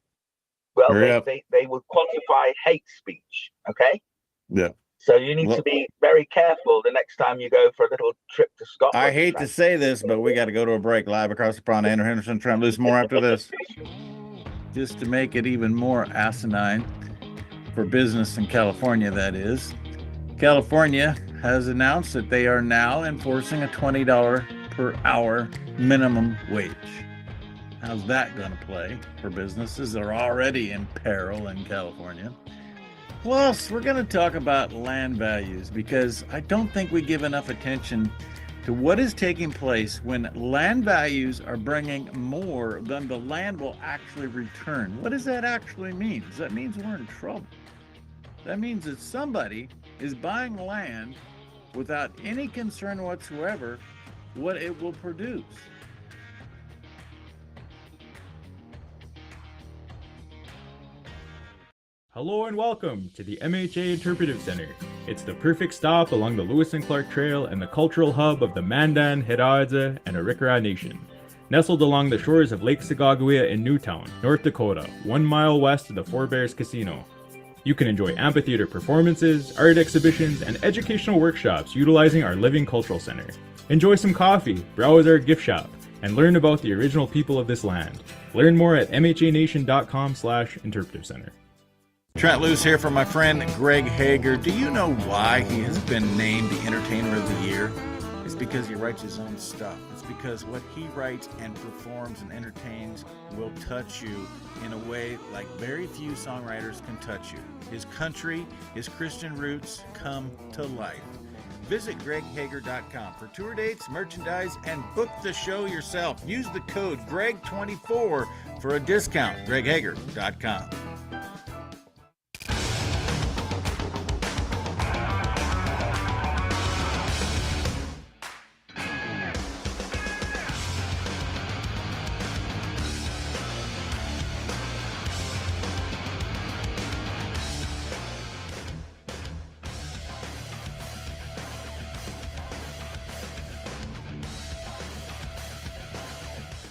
will quantify hate speech. Okay. Yeah. So you need to be very careful the next time you go for a little trip to Scotland. I hate to say this, but we got to go to a break. Live across the pond, Andrew Henderson, Trent, Loos. More after this. Just to make it even more asinine for business in California, that is, California has announced that they are now enforcing a $20 per hour minimum wage. How's that going to play for businesses that are already in peril in California? Plus, we're going to talk about land values, because I don't think we give enough attention to what is taking place when land values are bringing more than the land will actually return. What does that actually mean? That means we're in trouble. That means that somebody is buying land without any concern whatsoever what it will produce. Hello and welcome to the MHA Interpretive Center. It's the perfect stop along the Lewis and Clark Trail and the cultural hub of the Mandan, Hidatsa, and Arikara Nation. Nestled along the shores of Lake Sacagawea in Newtown, North Dakota, 1 mile west of the Four Bears Casino. You can enjoy amphitheater performances, art exhibitions, and educational workshops utilizing our living cultural center. Enjoy some coffee, browse our gift shop, and learn about the original people of this land. Learn more at mhanation.com/interpretive center. Trent Loos here for my friend Greg Hager. Do you know why he has been named the Entertainer of the Year? It's because he writes his own stuff. It's because what he writes and performs and entertains will touch you in a way like very few songwriters can touch you. His country, his Christian roots come to life. Visit greghager.com for tour dates, merchandise, and book the show yourself. Use the code GREG24 for a discount. greghager.com.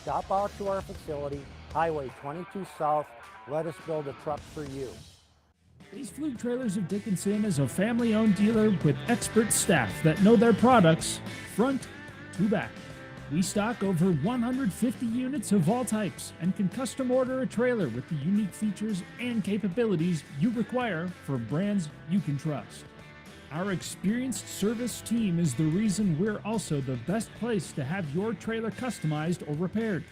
Stop out to our facility, Highway 22 South. Let us build a truck for you. Base Fluke Trailers of Dickinson is a family-owned dealer with expert staff that know their products front to back. We stock over 150 units of all types and can custom order a trailer with the unique features and capabilities you require for brands you can trust. Our experienced service team is the reason we're also the best place to have your trailer customized or repaired.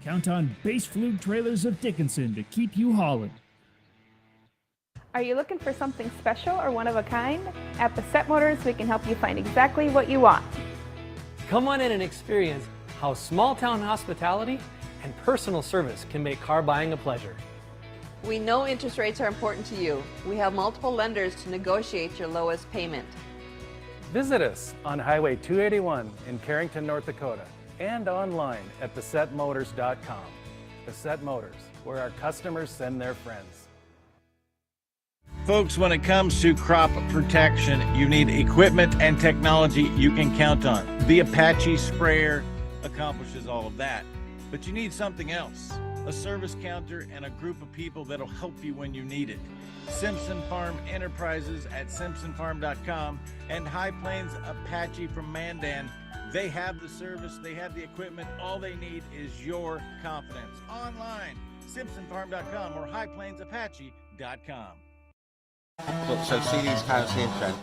Count on Base Fluke Trailers of Dickinson to keep you hauling. Are you looking for something special or one of a kind? At Bassett Motors, we can help you find exactly what you want. Come on in and experience how small town hospitality and personal service can make car buying a pleasure. We know interest rates are important to you. We have multiple lenders to negotiate your lowest payment. Visit us on Highway 281 in Carrington, North Dakota, and online at BassettMotors.com. Bassett Motors, where our customers send their friends. Folks, when it comes to crop protection, you need equipment and technology you can count on. The Apache sprayer accomplishes all of that, but you need something else. A service counter and a group of people that'll help you when you need it. Simpson Farm Enterprises at simpsonfarm.com and High Plains Apache from Mandan. They have the service, they have the equipment. All they need is your confidence. Online, SimpsonFarm.com or HighPlainsApache.com. Look, so see these cows here, Trent.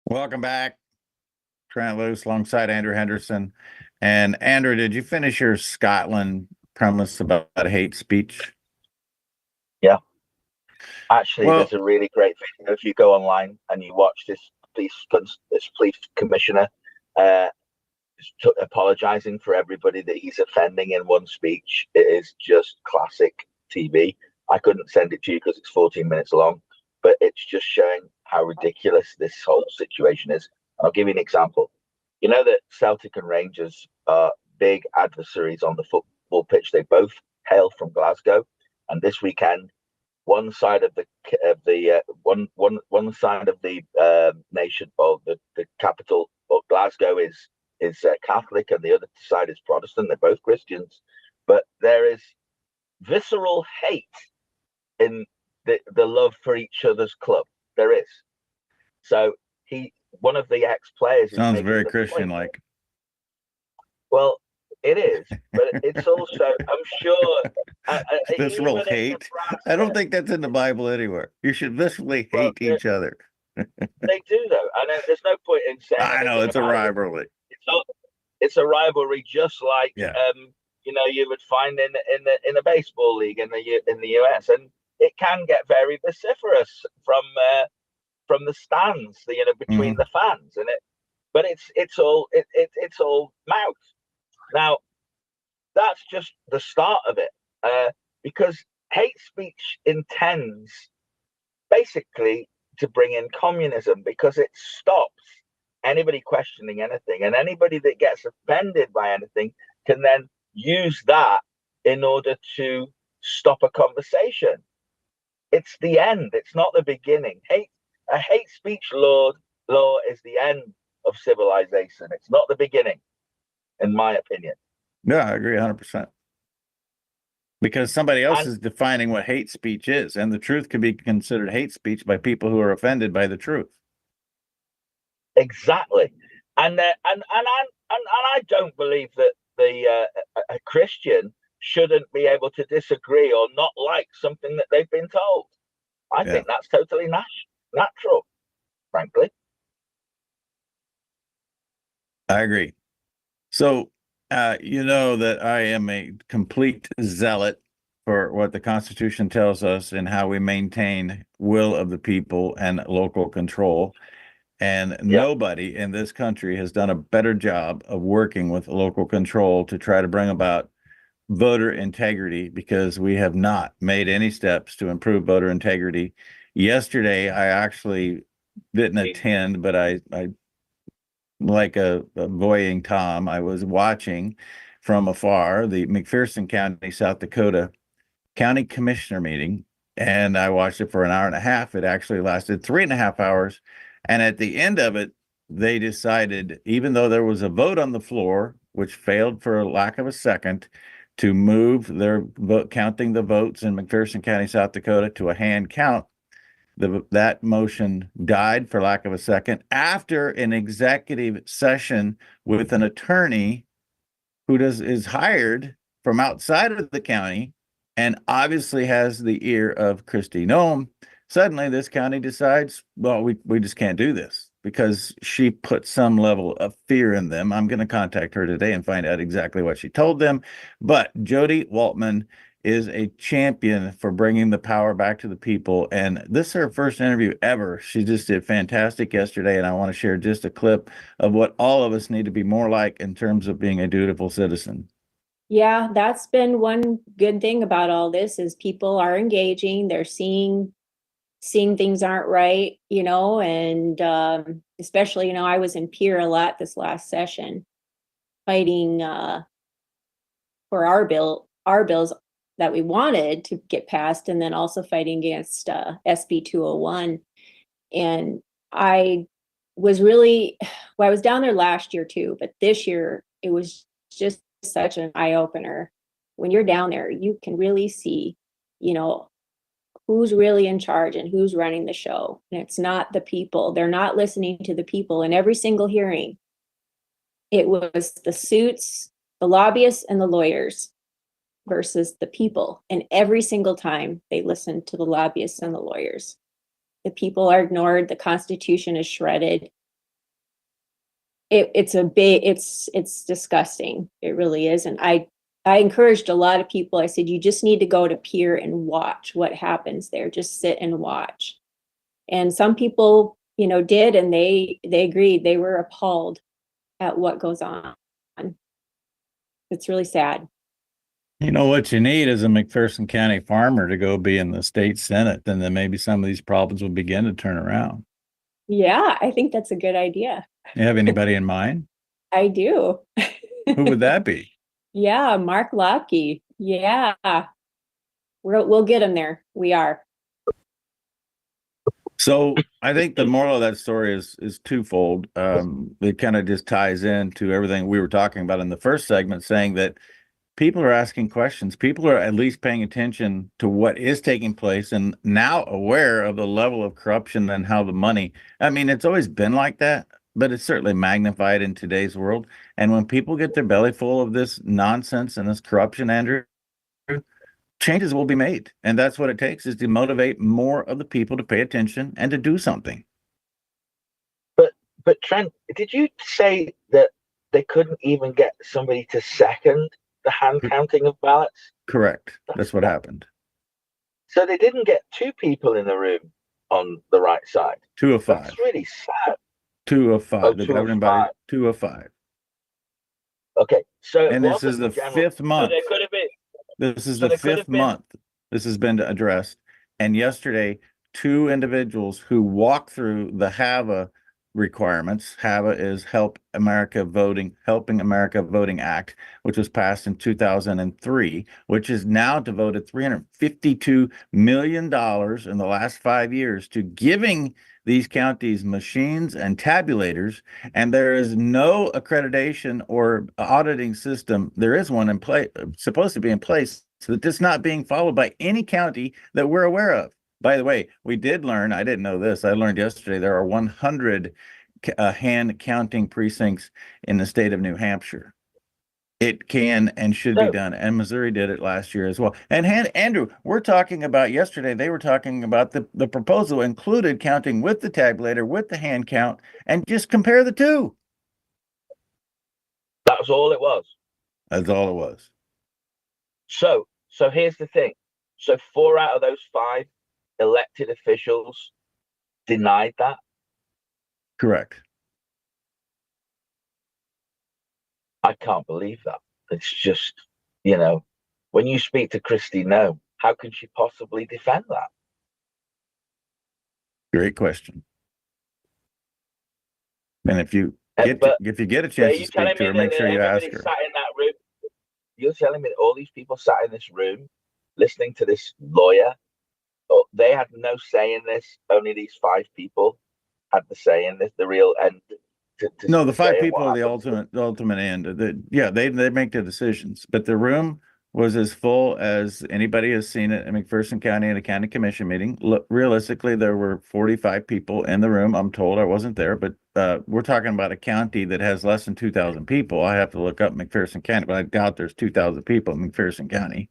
Welcome back. Trent Loos alongside Andrew Henderson. And Andrew, did you finish your Scotland premise about hate speech? Yeah. Actually, Well, there's a really great video. If you go online and you watch this police commissioner apologizing for everybody that he's offending in one speech, it is just classic TV. I couldn't send it to you because it's 14 minutes long, but it's just showing how ridiculous this whole situation is. I'll give you an example. You know that Celtic and Rangers are big adversaries on the football pitch. They both hail from Glasgow, and this weekend, one side of the nation, or the capital, or Glasgow, is Catholic, and the other side is Protestant. They're both Christians, but there is visceral hate in the love for each other's club. There is. So one of the ex-players sounds very Christian-like. Well, it is, but it's also, I'm sure, visceral hate. I don't think that's in the Bible anywhere. You should viscerally hate each other. They do, though. I know there's no point in saying. I know it's a rivalry. It's a rivalry, just like you would find in the baseball league in the US, and it can get very vociferous from the stands, between the fans, but it's all mouth. Now, that's just the start of it, because hate speech intends basically to bring in communism, because it stops anybody questioning anything, and anybody that gets offended by anything can then use that in order to stop a conversation. It's the end. It's not the beginning. A hate speech law is the end of civilization. It's not the beginning, in my opinion. Yeah, I agree 100%. Because somebody else is defining what hate speech is, and the truth can be considered hate speech by people who are offended by the truth. Exactly, and I don't believe that a Christian shouldn't be able to disagree or not like something that they've been told. I think that's totally natural, frankly. I agree. So, you know that I am a complete zealot for what the Constitution tells us and how we maintain will of the people and local control. And nobody in this country has done a better job of working with local control to try to bring about voter integrity, because we have not made any steps to improve voter integrity. Yesterday, I actually didn't attend, but I like a voying Tom, I was watching from afar the McPherson County, South Dakota County Commissioner meeting, and I watched it for an hour and a half. It actually lasted 3.5 hours. And at the end of it, they decided, even though there was a vote on the floor, which failed for a lack of a second, to move their vote, counting the votes in McPherson County, South Dakota, to a hand count. That motion died for lack of a second after an executive session with an attorney who is hired from outside of the county and obviously has the ear of Kristi Noem. Suddenly this county decides, well, we just can't do this, because she put some level of fear in them. I'm going to contact her today and find out exactly what she told them. But Jody Waltman is a champion for bringing the power back to the people. And this is her first interview ever. She just did fantastic yesterday. And I want to share just a clip of what all of us need to be more like in terms of being a dutiful citizen. Yeah, that's been one good thing about all this, is people are engaging. They're seeing things aren't right, and especially, I was in Pierre a lot this last session fighting for our bills that we wanted to get passed, and then also fighting against SB 201. And I was I was down there last year too, but this year it was just such an eye-opener when you're down there, you can really see, you know, who's really in charge and who's running the show. And it's not the people. They're not listening to the people. In every single hearing, it was the suits, the lobbyists, and the lawyers versus the people. And every single time they listened to the lobbyists and the lawyers. The people are ignored. The Constitution is shredded. It's disgusting. It really is. And I encouraged a lot of people. I said, you just need to go to Pier and watch what happens there. Just sit and watch. And some people, you know, did, and they agreed. They were appalled at what goes on. It's really sad. You know what you need is a McPherson County farmer to go be in the state Senate, and then maybe some of these problems will begin to turn around. Yeah, I think that's a good idea. You have anybody in mind? I do. Who would that be? Yeah, Mark Lockey. Yeah. We'll get him there. We are. So I think the moral of that story is twofold. It kind of just ties into everything we were talking about in the first segment, saying that people are asking questions. People are at least paying attention to what is taking place and now aware of the level of corruption and how the money, I mean, it's always been like that, but it's certainly magnified in today's world. And when people get their belly full of this nonsense and this corruption, Andrew, changes will be made. And that's what it takes, is to motivate more of the people to pay attention and to do something. But Trent, did you say that they couldn't even get somebody to second the hand counting of ballots? Correct. That's what happened. So they didn't get two people in the room on the right side. 2 of 5. That's really sad. 2 of 5. Oh, the 2 of governing body, 5. 2 of 5. Okay. So And this is the fifth month. So there could have been. This is So the there could fifth have been- month this has been addressed. And yesterday, 2 individuals who walked through the HAVA requirements. HAVA is Helping America Voting Act, which was passed in 2003, which is now devoted $352 million in the last 5 years to giving these counties machines and tabulators, and there is no accreditation or auditing system. There is one in place, supposed to be in place, so that it's not being followed by any county that we're aware of. By the way, we did learn, I didn't know this, I learned yesterday, there are 100 hand counting precincts in the state of New Hampshire. It can and should be done, and Missouri did it last year as well. And Andrew, we're talking about yesterday, they were talking about the proposal included counting with the tabulator, with the hand count, and just compare the two. That was all it was. That's all it was. So here's the thing. So 4 out of those 5 elected officials denied that. Correct. I can't believe that. It's just, you know, when you speak to Christy No, how can she possibly defend that? Great question. And if you get a chance to speak to her, make sure you ask her. Sat in that room, you're telling me that all these people sat in this room listening to this lawyer, they had no say in this. Only these 5 people had the say in this. The real end. No, the 5 people are the ultimate end. They make the decisions, but the room was as full as anybody has seen it in McPherson County at a county commission meeting. Look, realistically, there were 45 people in the room. I'm told, I wasn't there, but we're talking about a county that has less than 2,000 people. I have to look up McPherson County, but I doubt there's 2,000 people in McPherson County.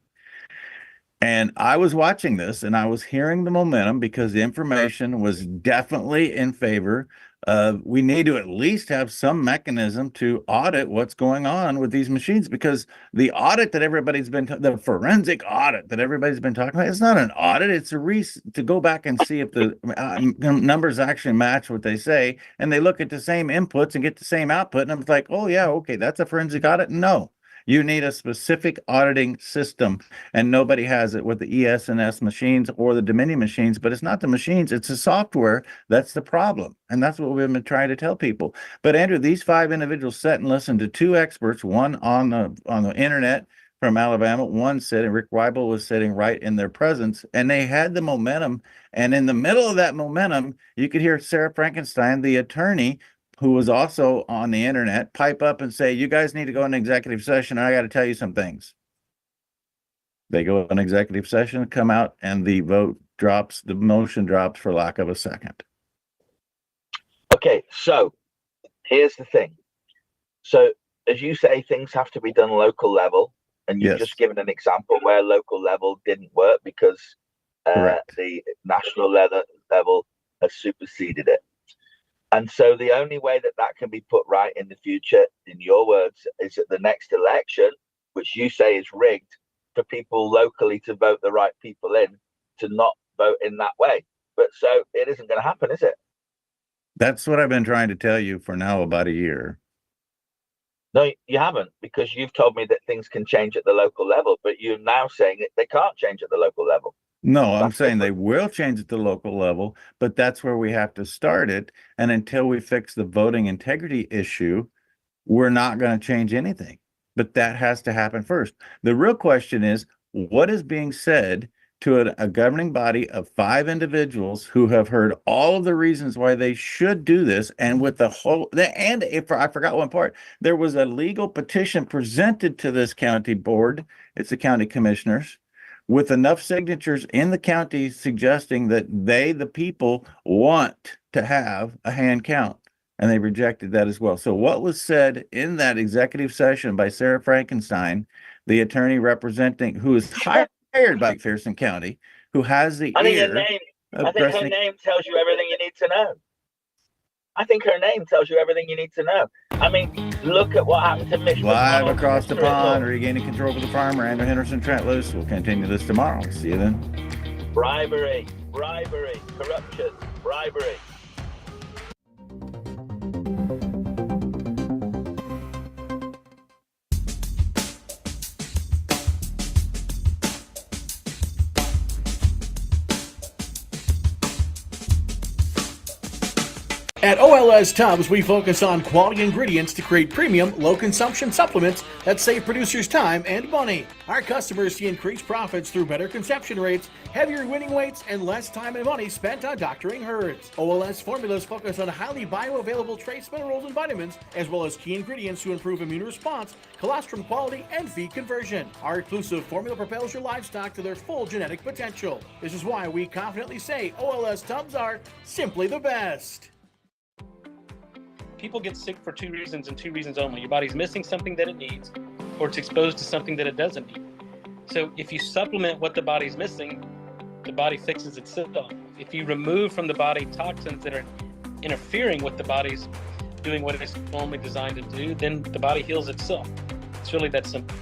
And I was watching this and I was hearing the momentum, because the information was definitely in favor of, we need to at least have some mechanism to audit what's going on with these machines, because the audit that everybody's been, the forensic audit that everybody's been talking about, it's not an audit. It's to go back and see if the numbers actually match what they say. And they look at the same inputs and get the same output. And I'm like, oh yeah, okay, that's a forensic audit. No. You need a specific auditing system, and nobody has it with the ES&S machines or the Dominion machines. But it's not the machines, it's the software that's the problem, and that's what we've been trying to tell people. But Andrew, these 5 individuals sat and listened to 2 experts, one on the internet from Alabama, one sitting, Rick Weibel was sitting right in their presence, and they had the momentum. And in the middle of that momentum, you could hear Sarah Frankenstein, the attorney, who was also on the internet, pipe up and say, you guys need to go into executive session, and I got to tell you some things. They go in executive session, come out, and the motion drops for lack of a second. Okay, so here's the thing. So as you say, things have to be done local level, and you've just given an example where local level didn't work because the national level has superseded it. And so the only way that can be put right in the future, in your words, is at the next election, which you say is rigged, for people locally to vote the right people in, to not vote in that way. But so it isn't going to happen, is it? That's what I've been trying to tell you for now about a year. No, you haven't, because you've told me that things can change at the local level, but you're now saying that they can't change at the local level. No, I'm saying they will change at the local level, but that's where we have to start it. And until we fix the voting integrity issue, we're not going to change anything. But that has to happen first. The real question is, what is being said to a governing body of 5 individuals who have heard all of the reasons why they should do this, and with the whole, and if I forgot one part, there was a legal petition presented to this county board, it's the county commissioners, with enough signatures in the county suggesting that they, the people, want to have a hand count, and they rejected that as well. So what was said in that executive session by Sarah Frankenstein, the attorney representing, who is hired by McPherson County, who has the I think ear her name, of I think her President- name tells you everything you need to know. I think her name tells you everything you need to know. I mean, look at what happened to Mitch Live McConnell. across the pond, regaining control over the farmer, Andrew Henderson, Trent, Loos. We'll continue this tomorrow. See you then. Bribery, corruption, bribery. At OLS Tubs, we focus on quality ingredients to create premium, low-consumption supplements that save producers time and money. Our customers see increased profits through better conception rates, heavier winning weights, and less time and money spent on doctoring herds. OLS formulas focus on highly bioavailable trace minerals and vitamins, as well as key ingredients to improve immune response, colostrum quality, and feed conversion. Our exclusive formula propels your livestock to their full genetic potential. This is why we confidently say OLS Tubs are simply the best. People get sick for 2 reasons and 2 reasons only. Your body's missing something that it needs, or it's exposed to something that it doesn't need. So if you supplement what the body's missing, the body fixes itself. If you remove from the body toxins that are interfering with the body's doing what it's normally designed to do, then the body heals itself. It's really that simple.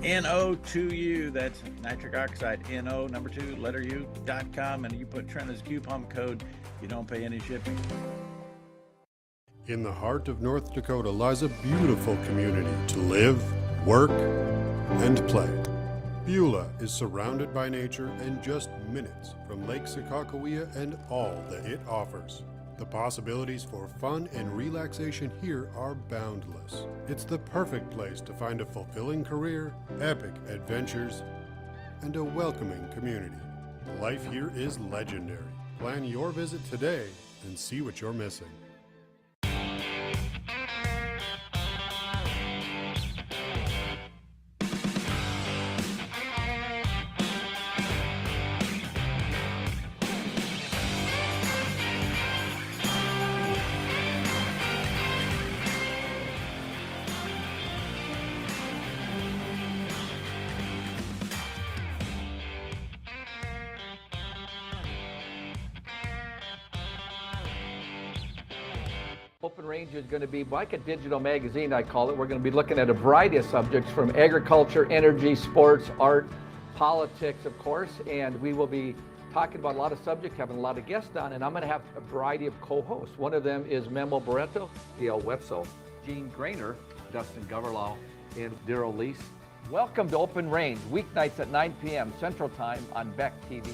NO2U, that's nitric oxide, NO, number 2, letter U.com, and you put Trent as coupon code, you don't pay any shipping. In the heart of North Dakota lies a beautiful community to live, work, and play. Beulah is surrounded by nature and just minutes from Lake Sakakawea and all that it offers. The possibilities for fun and relaxation here are boundless. It's the perfect place to find a fulfilling career, epic adventures, and a welcoming community. Life here is legendary. Plan your visit today and see what you're missing. Open Range is going to be like a digital magazine, I call it. We're going to be looking at a variety of subjects from agriculture, energy, sports, art, politics, of course, and we will be talking about a lot of subjects, having a lot of guests on, and I'm going to have a variety of co-hosts. One of them is Memo Barreto, D.L. Wetzel, Gene Grainer, Dustin Goverlau, and Daryl Lease. Welcome to Open Range, weeknights at 9 p.m. Central Time on Beck TV.